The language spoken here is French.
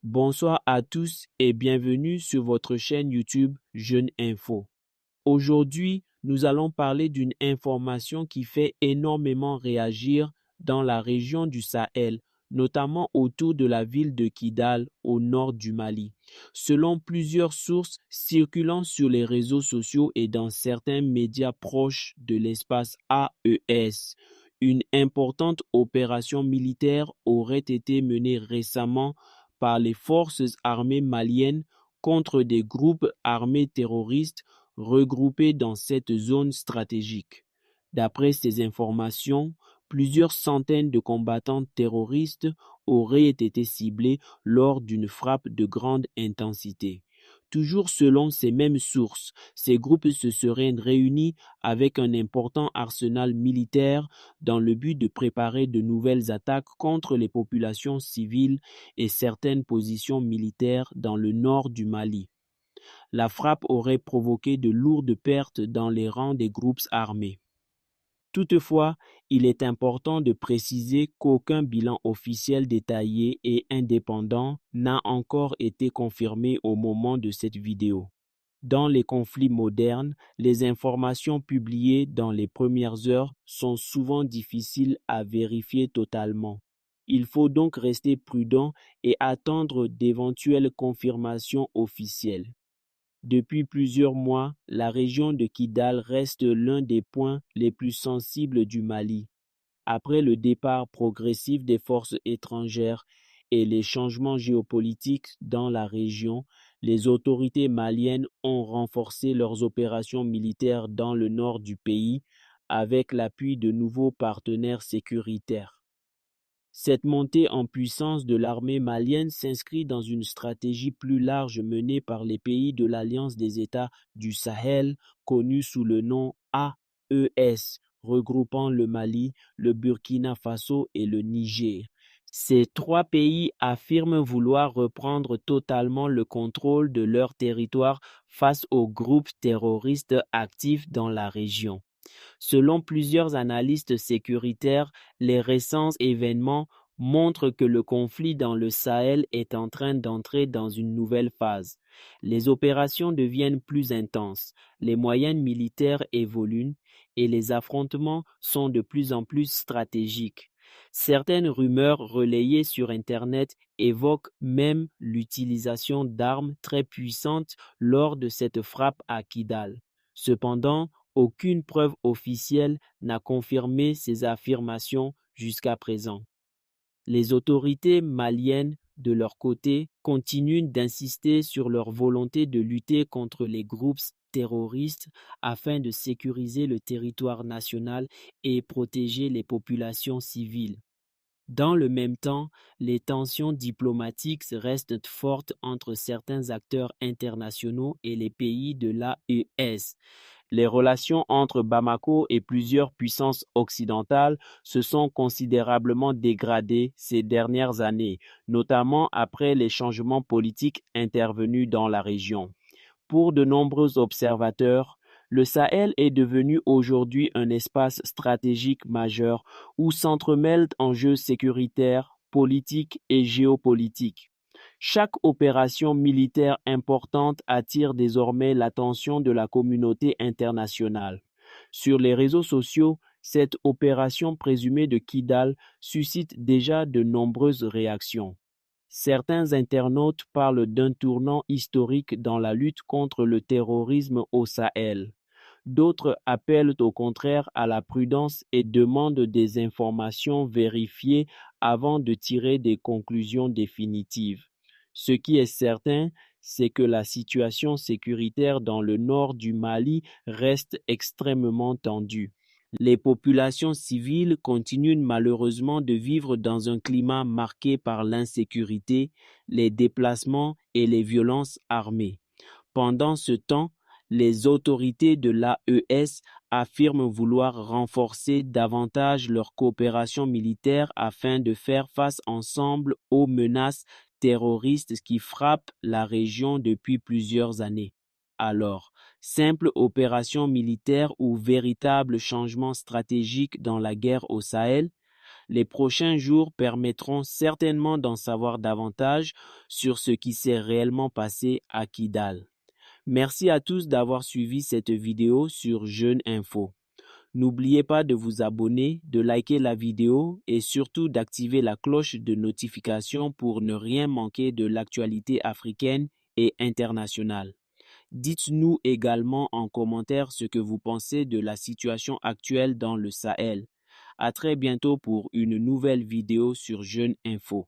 Bonsoir à tous et bienvenue sur votre chaîne YouTube Jeune Info. Aujourd'hui, nous allons parler d'une information qui fait énormément réagir dans la région du Sahel, notamment autour de la ville de Kidal au nord du Mali. Selon plusieurs sources circulant sur les réseaux sociaux et dans certains médias proches de l'espace AES, une importante opération militaire aurait été menée récemment par les forces armées maliennes contre des groupes armés terroristes regroupés dans cette zone stratégique. D'après ces informations, plusieurs centaines de combattants terroristes auraient été ciblés lors d'une frappe de grande intensité. Toujours selon ces mêmes sources, ces groupes se seraient réunis avec un important arsenal militaire dans le but de préparer de nouvelles attaques contre les populations civiles et certaines positions militaires dans le nord du Mali. La frappe aurait provoqué de lourdes pertes dans les rangs des groupes armés. Toutefois, il est important de préciser qu'aucun bilan officiel détaillé et indépendant n'a encore été confirmé au moment de cette vidéo. Dans les conflits modernes, les informations publiées dans les premières heures sont souvent difficiles à vérifier totalement. Il faut donc rester prudent et attendre d'éventuelles confirmations officielles. Depuis plusieurs mois, la région de Kidal reste l'un des points les plus sensibles du Mali. Après le départ progressif des forces étrangères et les changements géopolitiques dans la région, les autorités maliennes ont renforcé leurs opérations militaires dans le nord du pays avec l'appui de nouveaux partenaires sécuritaires. Cette montée en puissance de l'armée malienne s'inscrit dans une stratégie plus large menée par les pays de l'Alliance des États du Sahel, connue sous le nom AES, regroupant le Mali, le Burkina Faso et le Niger. Ces trois pays affirment vouloir reprendre totalement le contrôle de leur territoire face aux groupes terroristes actifs dans la région. Selon plusieurs analystes sécuritaires, les récents événements montrent que le conflit dans le Sahel est en train d'entrer dans une nouvelle phase. Les opérations deviennent plus intenses, les moyens militaires évoluent et les affrontements sont de plus en plus stratégiques. Certaines rumeurs relayées sur Internet évoquent même l'utilisation d'armes très puissantes lors de cette frappe à Kidal. Cependant, aucune preuve officielle n'a confirmé ces affirmations jusqu'à présent. Les autorités maliennes, de leur côté, continuent d'insister sur leur volonté de lutter contre les groupes terroristes afin de sécuriser le territoire national et protéger les populations civiles. Dans le même temps, les tensions diplomatiques restent fortes entre certains acteurs internationaux et les pays de l'AES. Les relations entre Bamako et plusieurs puissances occidentales se sont considérablement dégradées ces dernières années, notamment après les changements politiques intervenus dans la région. Pour de nombreux observateurs, le Sahel est devenu aujourd'hui un espace stratégique majeur où s'entremêlent enjeux sécuritaires, politiques et géopolitiques. Chaque opération militaire importante attire désormais l'attention de la communauté internationale. Sur les réseaux sociaux, cette opération présumée de Kidal suscite déjà de nombreuses réactions. Certains internautes parlent d'un tournant historique dans la lutte contre le terrorisme au Sahel. D'autres appellent au contraire à la prudence et demandent des informations vérifiées avant de tirer des conclusions définitives. Ce qui est certain, c'est que la situation sécuritaire dans le nord du Mali reste extrêmement tendue. Les populations civiles continuent malheureusement de vivre dans un climat marqué par l'insécurité, les déplacements et les violences armées. Pendant ce temps, les autorités de l'AES affirment vouloir renforcer davantage leur coopération militaire afin de faire face ensemble aux menaces terroristes qui frappent la région depuis plusieurs années. Alors, simple opération militaire ou véritable changement stratégique dans la guerre au Sahel? Les prochains jours permettront certainement d'en savoir davantage sur ce qui s'est réellement passé à Kidal. Merci à tous d'avoir suivi cette vidéo sur Jeune Info. N'oubliez pas de vous abonner, de liker la vidéo et surtout d'activer la cloche de notification pour ne rien manquer de l'actualité africaine et internationale. Dites-nous également en commentaire ce que vous pensez de la situation actuelle dans le Sahel. À très bientôt pour une nouvelle vidéo sur Jeune Info.